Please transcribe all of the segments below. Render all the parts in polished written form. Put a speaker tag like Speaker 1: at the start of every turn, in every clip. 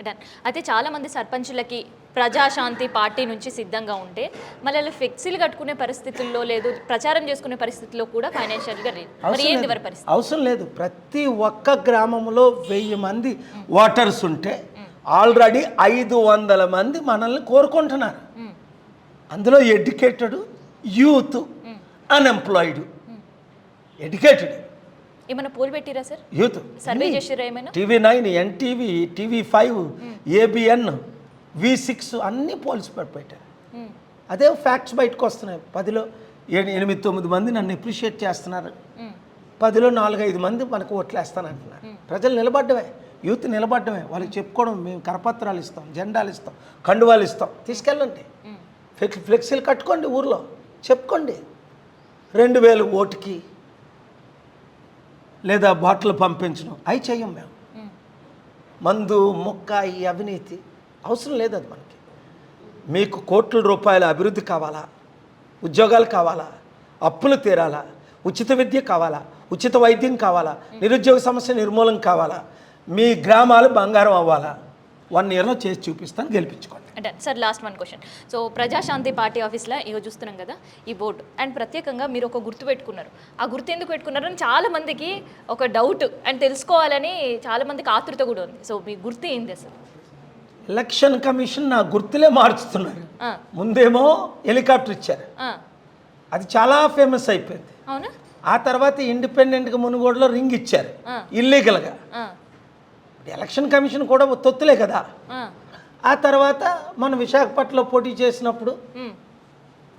Speaker 1: Done. అయితే చాలామంది సర్పంచులకి Praja Shanti party నుంచి సిద్ధంగా ఉంటే మళ్ళీ అలా ఫ్లెక్సీలు కట్టుకునే పరిస్థితుల్లో లేదు, ప్రచారం చేసుకునే పరిస్థితిలో కూడా ఫైనాన్షియల్గా లేదు. మరి ఏంటి వారి పరిస్థితి?
Speaker 2: అవసరం లేదు. ప్రతి ఒక్క గ్రామంలో 1000 మంది ఓటర్స్ ఉంటే ఆల్రెడీ 500 మంది మనల్ని కోరుకుంటున్నారు. అందులో ఎడ్యుకేటెడ్, యూత్, అన్ఎంప్లాయిడ్, ఎడ్యుకేటెడ్.
Speaker 1: ఏమైనా పోల్ పెట్టిరా సార్?
Speaker 2: యూత్
Speaker 1: సర్వే చేసిరా ఏమైనా?
Speaker 2: TV9, NTV, TV5, ABN, V6 అన్ని పోల్స్ పెట్టారు. అదే ఫ్యాక్ట్స్ బయటకు వస్తున్నాయి. 10లో 8-9 మంది నన్ను అప్రిషియేట్ చేస్తున్నారు. 10లో 4-5 మంది మనకు ఓట్లు వేస్తానంటున్నారు. ప్రజలు నిలబడ్డమే, యూత్ నిలబడ్డమే. వాళ్ళకి చెప్పుకోవడం, మేము కరపత్రాలు ఇస్తాం, జెండాలు ఇస్తాం, కండువాలు ఇస్తాం, తీసుకెళ్ళండి, ఫ్లెక్సీలు కట్టుకోండి, ఊర్లో చెప్పుకోండి. 2000 ఓటుకి లేదా బాటిల్ పంపించడం అవి చెయ్యం మేము. మందు, మొక్క, ఈ అవినీతి అవసరం లేదు. అది మనకి. మీకు కోట్ల రూపాయల అభివృద్ధి కావాలా, ఉద్యోగాలు కావాలా, అప్పులు తీరాలా, ఉచిత విద్య కావాలా, ఉచిత వైద్యం కావాలా, నిరుద్యోగ సమస్య నిర్మూలన కావాలా, మీ గ్రామాలు బంగారం అవ్వాలా, 1 ఇయర్లో చేసి చూపిస్తాను, గెలిపించుకోండి.
Speaker 1: అంటే sir last 1 question. So Prajashanti party ఆఫీస్లో ఇగో చూస్తున్నాం కదా ఈ బోర్డు, అండ్ ప్రత్యేకంగా మీరు ఒక గుర్తు పెట్టుకున్నారు. ఆ గుర్తు ఎందుకు పెట్టుకున్నారు అని చాలామందికి ఒక డౌట్ అండ్ తెలుసుకోవాలని చాలామందికి ఆతృత కూడా ఉంది. సో మీ గుర్తు ఏంది అసలు?
Speaker 2: ఎలక్షన్ కమిషన్ నా గుర్తులే మార్చుతున్నారు. ముందేమో హెలికాప్టర్ ఇచ్చారు, అది చాలా ఫేమస్ అయిపోయింది.
Speaker 1: అవునా?
Speaker 2: ఆ తర్వాత ఇండిపెండెంట్గా మునుగోడులో రింగ్ ఇచ్చారు ఇల్లీగల్గా. ఎలక్షన్ కమిషన్ కూడా తొత్తులే కదా. ఆ తర్వాత మన విశాఖపట్నంలో పోటీ చేసినప్పుడు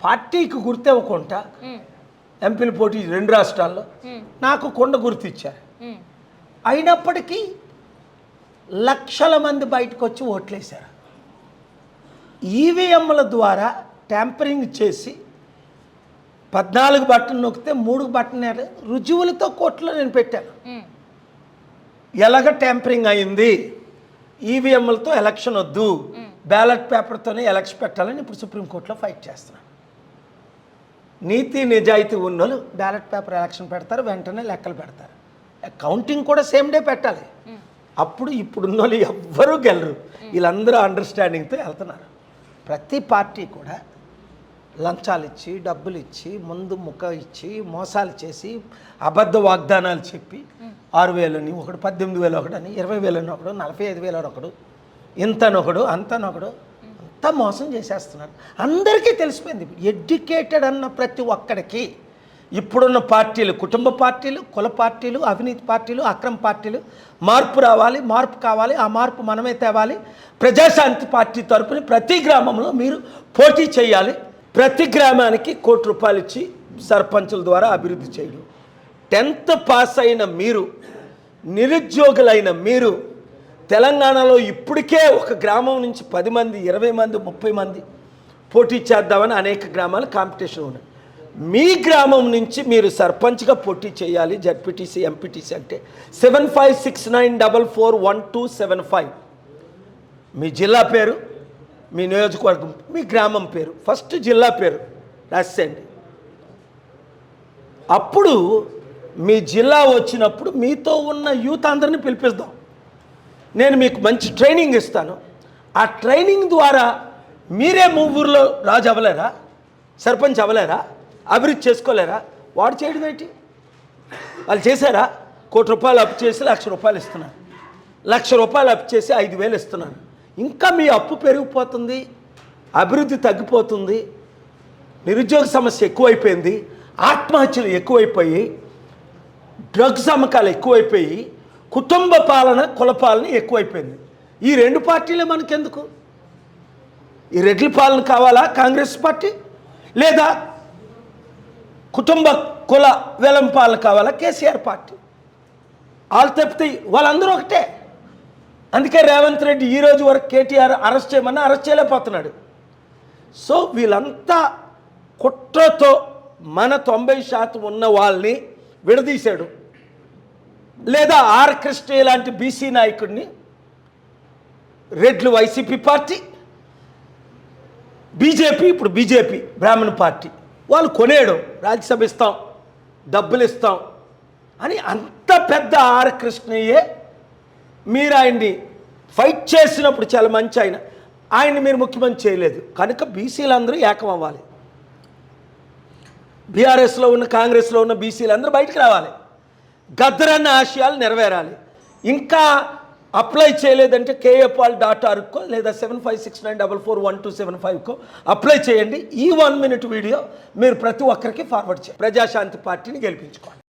Speaker 2: పార్టీకి గుర్తు ఇవ్వకుండా ఎంపీలు పోటీ 2 రాష్ట్రాల్లో నాకు కొండ గుర్తు ఇచ్చారు. అయినప్పటికీ లక్షల మంది బయటకు వచ్చి ఓట్లేశారు. ఈవీఎంల ద్వారా ట్యాంపరింగ్ చేసి 14 బటన్ నొక్కితే 3 బటన్ రుజువులతో కోర్టులో నేను పెట్టాను. ఎలాగ ట్యాంపరింగ్ అయింది, ఈవీఎంలతో ఎలక్షన్ వద్దు, బ్యాలెట్ పేపర్తోనే ఎలక్షన్ పెట్టాలని ఇప్పుడు సుప్రీంకోర్టులో ఫైట్ చేస్తున్నాను. నీతి నిజాయితీ ఉన్నోళ్ళు బ్యాలెట్ పేపర్ ఎలక్షన్ పెడతారు, వెంటనే లెక్కలు పెడతారు. కౌంటింగ్ కూడా సేమ్ డే పెట్టాలి. అప్పుడు ఇప్పుడున్న వాళ్ళు ఎవ్వరూ గెలరు. వీళ్ళందరూ అండర్స్టాండింగ్తో వెళ్తున్నారు. ప్రతి పార్టీ కూడా లంచాలు ఇచ్చి, డబ్బులు ఇచ్చి, ముందు ముక్క ఇచ్చి, మోసాలు చేసి, అబద్ధ వాగ్దానాలు చెప్పి 6,000 అని ఒకడు, 18,000 ఒకడని, 20,000 ఒకడు, 45,000 ఒకడు, ఇంతనొకడు అంతనొకడు, అంతా మోసం చేసేస్తున్నారు. అందరికీ తెలిసిపోయింది. ఎడ్యుకేటెడ్ అన్న ప్రతి ఒక్కడికి ఇప్పుడున్న పార్టీలు, కుటుంబ పార్టీలు, కుల పార్టీలు, అవినీతి పార్టీలు, అక్రమ పార్టీలు, మార్పు రావాలి, మార్పు కావాలి, ఆ మార్పు మనమే తేవాలి. ప్రజాశాంతి పార్టీ తరపున ప్రతి గ్రామంలో మీరు పోటీ చేయాలి. ప్రతి గ్రామానికి ₹1 కోటి ఇచ్చి సర్పంచుల ద్వారా అభివృద్ధి చేయడం. 10th పాస్ అయిన మీరు, నిరుద్యోగులైన మీరు తెలంగాణలో ఇప్పటికే ఒక గ్రామం నుంచి 10 మంది, 20 మంది, 30 మంది పోటీ చేద్దామని అనేక గ్రామాలు కాంపిటీషన్ ఉన్నాయి. మీ గ్రామం నుంచి మీరు సర్పంచ్గా పోటీ చేయాలి. జడ్పీటీసీ, ఎంపీటీసీ అంటే 7569441275. మీ జిల్లా పేరు, మీ నియోజకవర్గం, మీ గ్రామం పేరు, ఫస్ట్ జిల్లా పేరు రాసేయండి. అప్పుడు మీ జిల్లా వచ్చినప్పుడు మీతో ఉన్న యూత్ అందరినీ పిలిపిద్దాం. నేను మీకు మంచి ట్రైనింగ్ ఇస్తాను. ఆ ట్రైనింగ్ ద్వారా మీరే ఊరిలో రాజు అవ్వలేరా, సర్పంచ్ అవ్వలేరా, అభివృద్ధి చేసుకోలేరా? వాడు చేయడం ఏంటి? వాళ్ళు చేశారా? ₹1 కోటి అప్పు చేసి ₹1,00,000 ఇస్తున్నారు. ₹1,00,000 అప్పు చేసి 5,000 ఇస్తున్నారు. ఇంకా మీ అప్పు పెరిగిపోతుంది, అభివృద్ధి తగ్గిపోతుంది, నిరుద్యోగ సమస్య ఎక్కువైపోయింది, ఆత్మహత్యలు ఎక్కువైపోయి, డ్రగ్స్ అమ్మకాలు ఎక్కువైపోయి, కుటుంబ పాలన, కుల పాలన ఎక్కువైపోయింది. ఈ 2 పార్టీలే మనకెందుకు? ఈ రెడ్ల పాలన కావాలా కాంగ్రెస్ పార్టీ, లేదా కుటుంబ కుల వెలం పాలన కావాలా కేసీఆర్ పార్టీ? వాళ్ళు తప్పితే వాళ్ళందరూ ఒకటే. అందుకే రేవంత్ రెడ్డి ఈ రోజు వరకు కేటీఆర్ అరెస్ట్ చేయమన్నా అరెస్ట్ చేయలేకపోతున్నాడు. సో వీళ్ళంతా కుట్రతో మన 90% ఉన్న వాళ్ళని విడదీశాడు. లేదా ఆర్ కృష్ణ లాంటి బీసీ నాయకుడిని రెడ్లు వైసీపీ పార్టీ, బీజేపీ ఇప్పుడు బీజేపీ బ్రాహ్మణ పార్టీ వాళ్ళు కొనేయడం, రాజ్యసభ ఇస్తాం, డబ్బులు ఇస్తాం అని. అంత పెద్ద ఆర్ కృష్ణయ్యే మీరు ఆయన్ని ఫైట్ చేసినప్పుడు చాలా మంచి ఆయన్ని మీరు ముఖ్యమంత్రి చేయలేదు కనుక బీసీలందరూ ఏకం అవ్వాలి. బీఆర్ఎస్లో ఉన్న కాంగ్రెస్లో ఉన్న బీసీలందరూ బయటకు రావాలి. గద్దరన్న ఆశయాలు నెరవేరాలి. ఇంకా అప్లై చేయలేదంటే KAPOL.orgకో లేదా 7569441275కో అప్లై చేయండి. ఈ 1 minute వీడియో మీరు ప్రతి ఒక్కరికి ఫార్వర్డ్ చేయండి. ప్రజాశాంతి పార్టీని గెలిపించుకోండి.